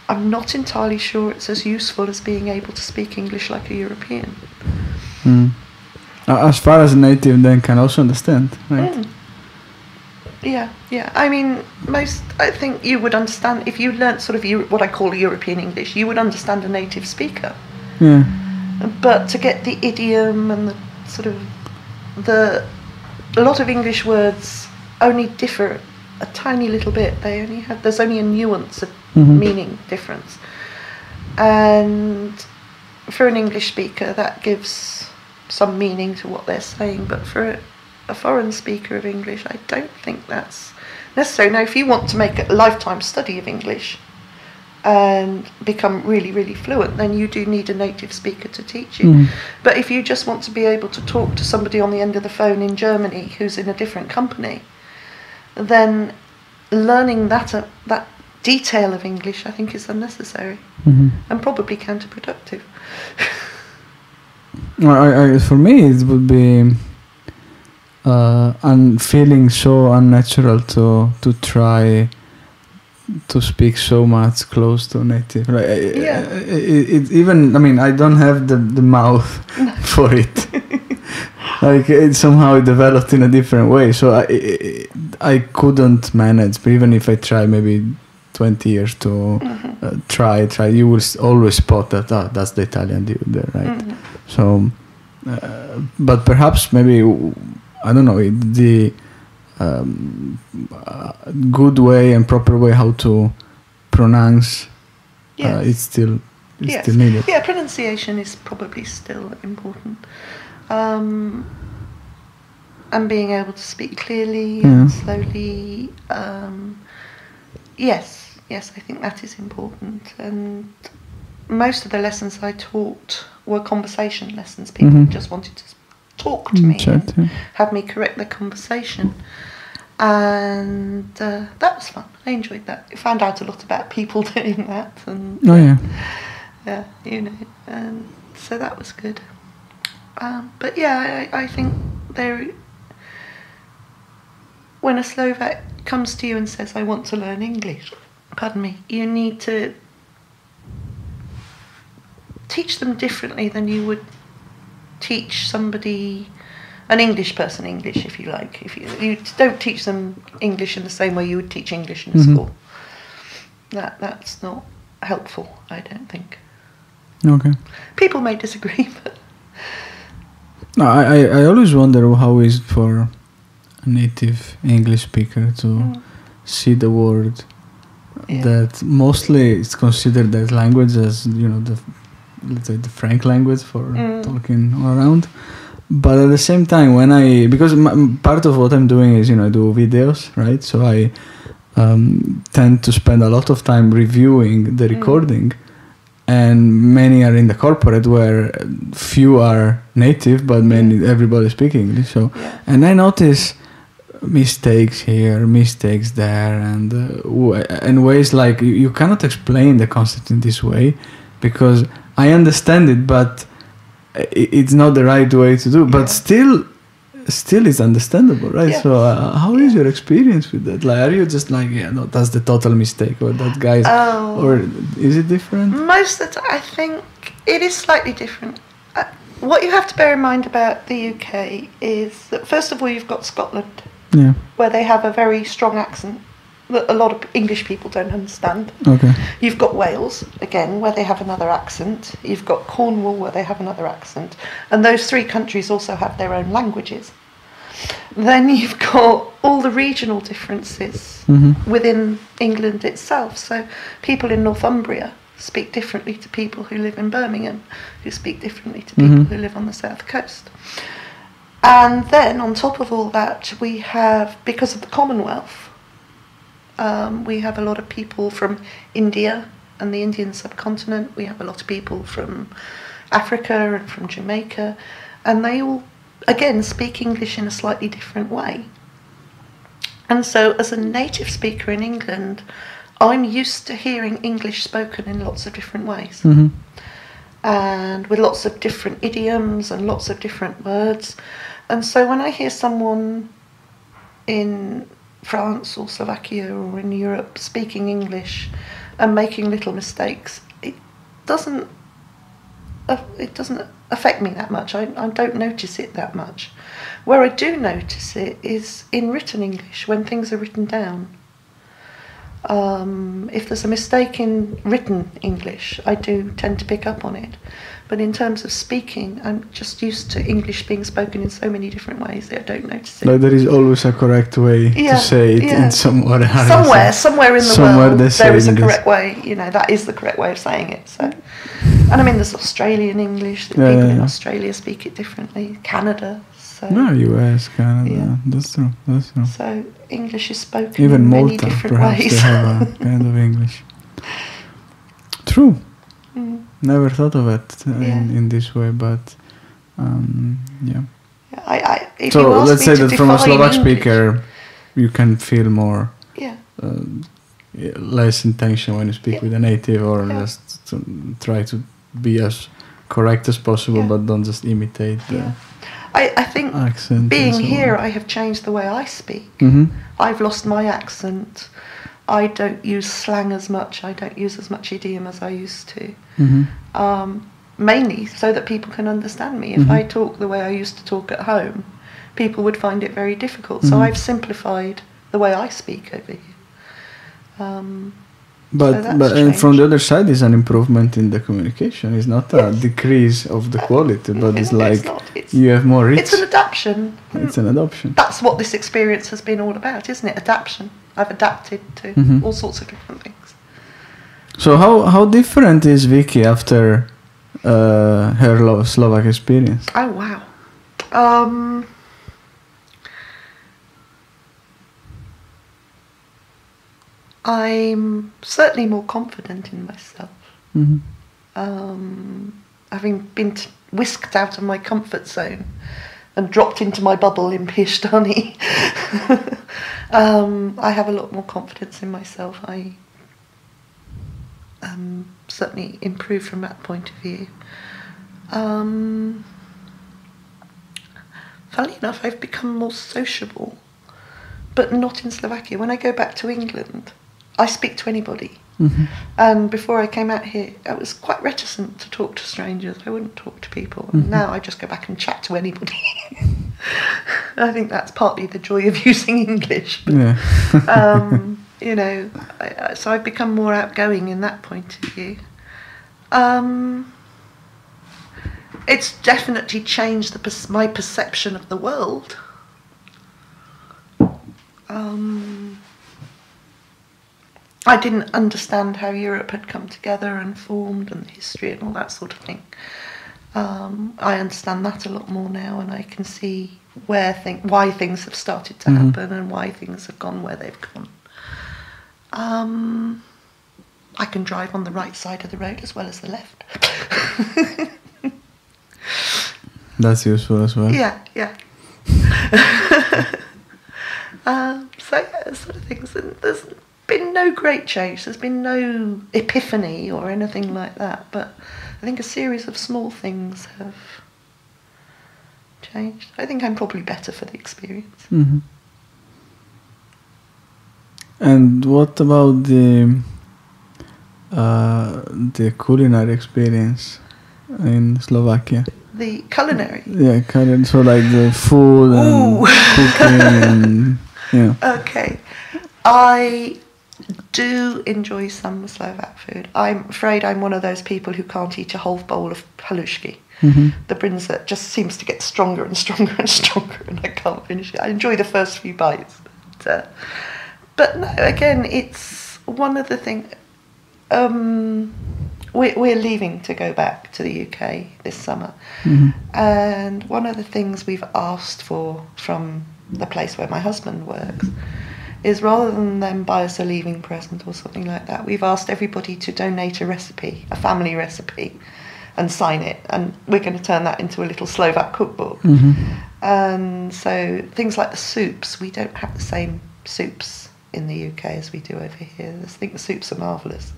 I'm not entirely sure it's as useful as being able to speak English like a European. As far as a native then can also understand, right? Yeah. I mean, I think you would understand, if you learnt sort of what I call European English, you would understand a native speaker. Yeah. But to get the idiom and the sort of a lot of English words only differ a tiny little bit. There's only a nuance of meaning difference. And for an English speaker, that gives some meaning to what they're saying. But for a foreign speaker of English, I don't think that's necessary. Now, if you want to make a lifetime study of English and become really, really fluent, then you do need a native speaker to teach you. But if you just want to be able to talk to somebody on the end of the phone in Germany who's in a different company, then learning that detail of English, I think, is unnecessary and probably counterproductive. For me, it would be feeling so unnatural to try to speak so much close to native. Even, I mean, I don't have the mouth for it. Like, it somehow developed in a different way, so I couldn't manage. But even if I try maybe 20 years to try, you will always spot that that's the Italian dude there, right? So, but perhaps maybe, I don't know, the good way and proper way how to pronounce it's still needed. Yeah, pronunciation is probably still important. And being able to speak clearly and slowly. Yes, I think that is important. And most of the lessons I taught were conversation lessons. People just wanted to talk to me and have me correct the conversation. And that was fun. I enjoyed that. I found out a lot about people doing that. And, yeah, and so that was good. But yeah, I think when a Slovak comes to you and says, I want to learn English, you need to teach them differently than you would teach somebody, an English person, English, if you like. If you don't teach them English in the same way you would teach English in a school. That's not helpful, I don't think. Okay. People may disagree, but... No, I always wonder how is it for a native English speaker to see the world that mostly is considered that language as, you know, let's say the Frank language for talking around. But at the same time, because part of what I'm doing is, you know, I do videos, right? So I tend to spend a lot of time reviewing the recording, and many are in the corporate where few are native, but everybody speaks English. So, and I notice mistakes here, mistakes there, and ways like you cannot explain the concept in this way because I understand it, but it's not the right way to do. But still it's understandable, right? Yes. So how is your experience with that? Like, are you just like, no, that's the total mistake, or that guy's, or is it different? Most of the time, I think it is slightly different. What you have to bear in mind about the UK is that, first of all, you've got Scotland, where they have a very strong accent that a lot of English people don't understand. Okay. You've got Wales, again, where they have another accent. You've got Cornwall, where they have another accent. And those three countries also have their own languages. Then you've got all the regional differences within England itself. So people in Northumbria speak differently to people who live in Birmingham, who speak differently to people who live on the south coast. And then on top of all that, we have, because of the Commonwealth, we have a lot of people from India and the Indian subcontinent. We have a lot of people from Africa and from Jamaica, and they all, again, speak English in a slightly different way. And so as a native speaker in England, I'm used to hearing English spoken in lots of different ways, and with lots of different idioms and lots of different words. And so when I hear someone in France or Slovakia or in Europe speaking English and making little mistakes, it doesn't affect me that much. I don't notice it that much. Where I do notice it is in written English, when things are written down. If there's a mistake in written English, I do tend to pick up on it. But in terms of speaking, I'm just used to English being spoken in so many different ways that I don't notice it. Like there is always a correct way to say it in some other area. Somewhere in the world, there is a correct way. You know, that is the correct way of saying it. So, and I mean, there's Australian English. People in Australia speak it differently. Canada. So, US, Canada. That's true. So English is spoken even in Malta, many different perhaps ways. they have a kind of English. True. Never thought of it in this way, but If so you ask let's me say to that from a define Slovak English, speaker, you can feel more less intention when you speak with a native, or just to try to be as correct as possible, but don't just imitate the I think accent. being so here, on. I have changed the way I speak. I've lost my accent. I don't use slang as much. I don't use as much idiom as I used to. Mainly so that people can understand me. If I talk the way I used to talk at home, people would find it very difficult. So I've simplified the way I speak over here. But and from the other side is an improvement in the communication. It's not a decrease of the quality, but it's like you have more reach. It's an adaptation. It's an adoption. That's what this experience has been all about, isn't it? Adaptation. I've adapted to all sorts of different things. So how different is Vicky after her Slovak experience? Oh wow. I'm certainly more confident in myself. Having been whisked out of my comfort zone and dropped into my bubble in Piestany, I have a lot more confidence in myself. I certainly improved from that point of view. Funnily enough, I've become more sociable, but not in Slovakia. When I go back to England, I speak to anybody. And before I came out here, I was quite reticent to talk to strangers. I wouldn't talk to people. And now I just go back and chat to anybody. I think that's partly the joy of using English. But, you know, so I've become more outgoing in that point of view. It's definitely changed my perception of the world. I didn't understand how Europe had come together and formed and the history and all that sort of thing. I understand that a lot more now, and I can see why things have started to happen and why things have gone where they've gone. I can drive on the right side of the road as well as the left. That's useful as well. Yeah. So yeah, sort of things. And there's been no great change. There's been no epiphany or anything like that. But I think a series of small things have changed. I think I'm probably better for the experience. Mm-hmm. And what about the culinary experience in Slovakia? The culinary. Yeah, culinary. So like the food and cooking and yeah. Okay, I do enjoy some Slovak food. I'm afraid I'm one of those people who can't eat a whole bowl of halušky. The brinza just seems to get stronger and stronger and stronger, and I can't finish it. I enjoy the first few bites, but no, again, it's one of the things. We're leaving to go back to the UK this summer, and one of the things we've asked for from the place where my husband works is, rather than them buy us a leaving present or something like that, we've asked everybody to donate a recipe, a family recipe, and sign it, and we're going to turn that into a little Slovak cookbook. And so things like the soups, we don't have the same soups in the UK as we do over here. I think the soups are marvellous.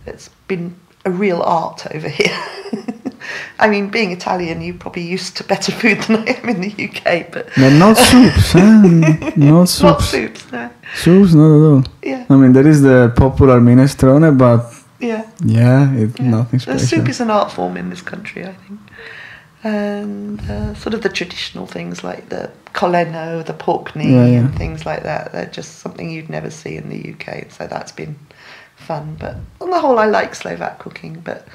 It's been a real art over here. I mean, being Italian, you're probably used to better food than I am in the UK, but not soups, not soups. Not soups, no. Soups, not at all. Yeah. I mean, there is the popular minestrone, but it's nothing special. The soup is an art form in this country, I think. And sort of the traditional things like the koleno, the pork knee, and things like that, they're just something you'd never see in the UK, so that's been fun. But on the whole, I like Slovak cooking, but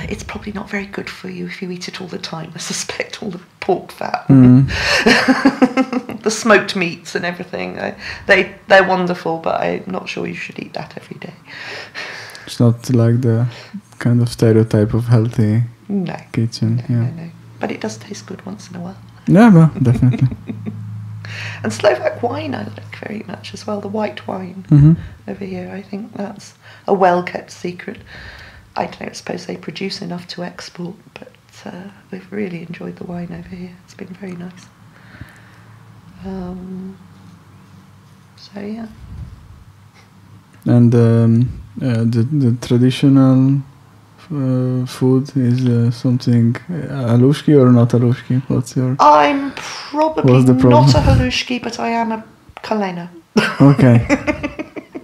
it's probably not very good for you if you eat it all the time. I suspect all the pork fat, the smoked meats and everything. They're wonderful, but I'm not sure you should eat that every day. It's not like the kind of stereotype of healthy kitchen. No. But it does taste good once in a while. Yeah, well, definitely. And Slovak wine I like very much as well. The white wine over here, I think that's a well-kept secret. I don't suppose they produce enough to export, but we've really enjoyed the wine over here. It's been very nice. So yeah. And the traditional food is something halušky or not halušky? I'm probably not a halušky, but I am a koleno. Okay.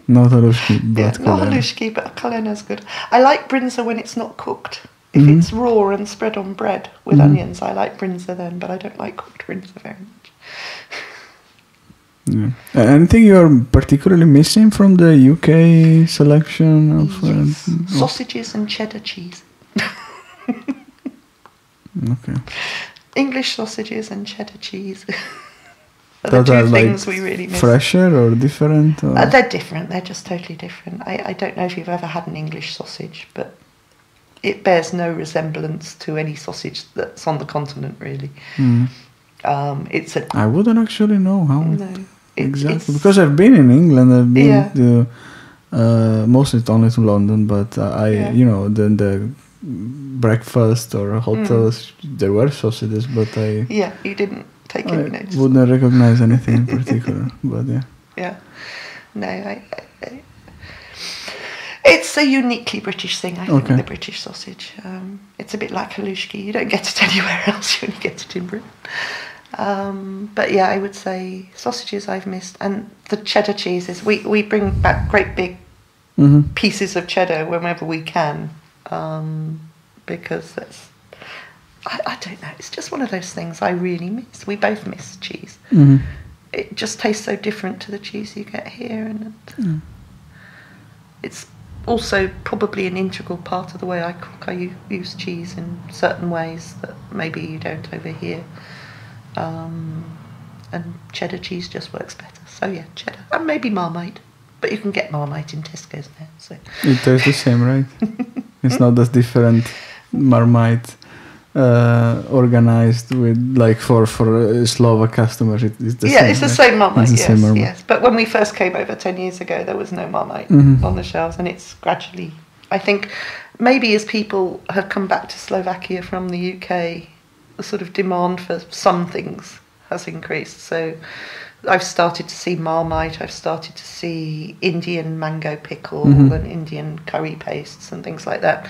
Not halušky, but koleno. Not halušky, but koleno's good. I like brinza when it's not cooked. If it's raw and spread on bread with onions, I like brinza then, but I don't like cooked brinza very much. Yeah. Anything you're particularly missing from the UK selection of sausages and cheddar cheese? Okay. English sausages and cheddar cheese. Are that the are two like things we really miss. Fresher or different? Or? They're different. They're just totally different. I don't know if you've ever had an English sausage, but it bears no resemblance to any sausage that's on the continent, really. I wouldn't actually know how exactly, because I've been in England. I've been to mostly only to London, but the breakfast or hotels there were sausages, but you didn't take any notice. Wouldn't recognize anything in particular, but no, it's a uniquely British thing, I think, the British sausage. It's a bit like halušky. You don't get it anywhere else. You only get it in Britain. But yeah, I would say sausages I've missed, and the cheddar cheeses. We bring back great big pieces of cheddar whenever we can, because that's, I don't know, it's just one of those things I really miss. We both miss cheese. It just tastes so different to the cheese you get here, and it's also probably an integral part of the way I cook. I use cheese in certain ways that maybe you don't over here. and cheddar cheese just works better. So yeah, cheddar. And maybe Marmite. But you can get Marmite in Tesco's now. So. It tastes the same, right? It's not as different Marmite organized with like for Slovak customers. It's the same. It's the same Marmite. It's the same Marmite. Yes. But when we first came over 10 years ago, there was no Marmite on the shelves, and it's gradually. I think maybe as people have come back to Slovakia from the UK, the sort of demand for some things has increased. So I've started to see Marmite, I've started to see Indian mango pickle and Indian curry pastes and things like that,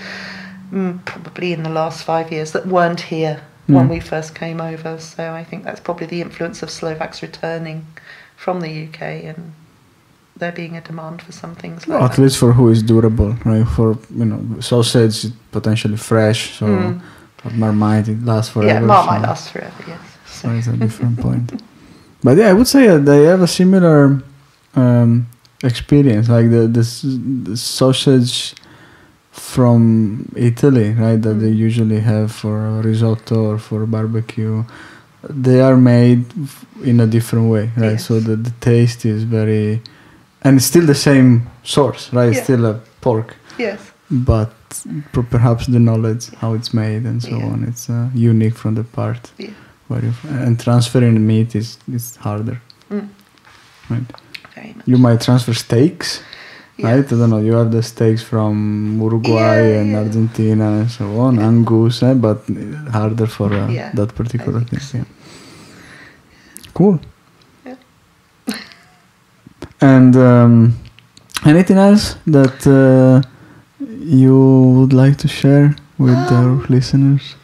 probably in the last 5 years, that weren't here when we first came over. So I think that's probably the influence of Slovaks returning from the UK and there being a demand for some things like that. At least for who is durable, right? For, sausage, potentially fresh, so Marmite, it lasts forever. Yeah, Marmite lasts forever, yes. So it's a different point. But yeah, I would say they have a similar experience, like the sausage from Italy, right, that they usually have for risotto or for barbecue. They are made in a different way, right? Yes. So the taste is very... And it's still the same source, right? It's still a pork. Yes. But perhaps the knowledge, how it's made and so on, it's unique from the part. Yeah. And transferring meat is harder. Right? Very much. You might transfer steaks, right? I don't know, you have the steaks from Uruguay and Argentina and so on, Angus, but harder for that particular thing. So. Yeah. Cool. And anything else that you would like to share with our listeners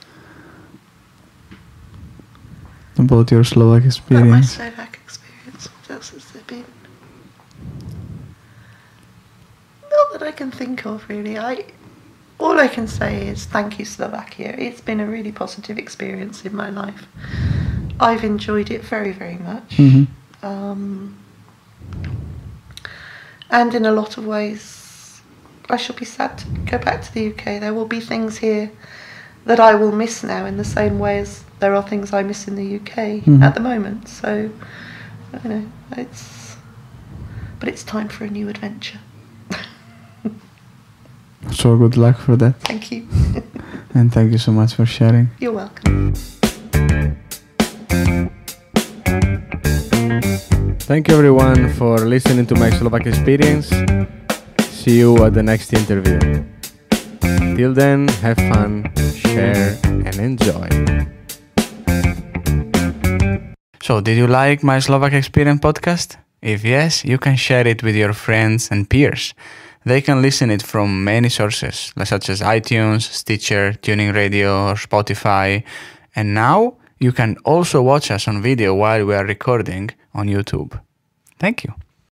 about your Slovak experience? About my Slovak experience. What else has there been? Not that I can think of, really. All I can say is thank you, Slovakia. It's been a really positive experience in my life. I've enjoyed it very, very much. And in a lot of ways, I shall be sad to go back to the UK. There will be things here that I will miss now in the same way as there are things I miss in the UK at the moment. So, but it's time for a new adventure. So good luck for that. Thank you. And thank you so much for sharing. You're welcome. Thank you everyone for listening to my Slovak experience. See you at the next interview. Till then, have fun, share and enjoy. So, did you like my Slovak Experience podcast? If yes, you can share it with your friends and peers. They can listen it from many sources, such as iTunes, Stitcher, Tuning Radio, or Spotify. And now, you can also watch us on video while we are recording on YouTube. Thank you.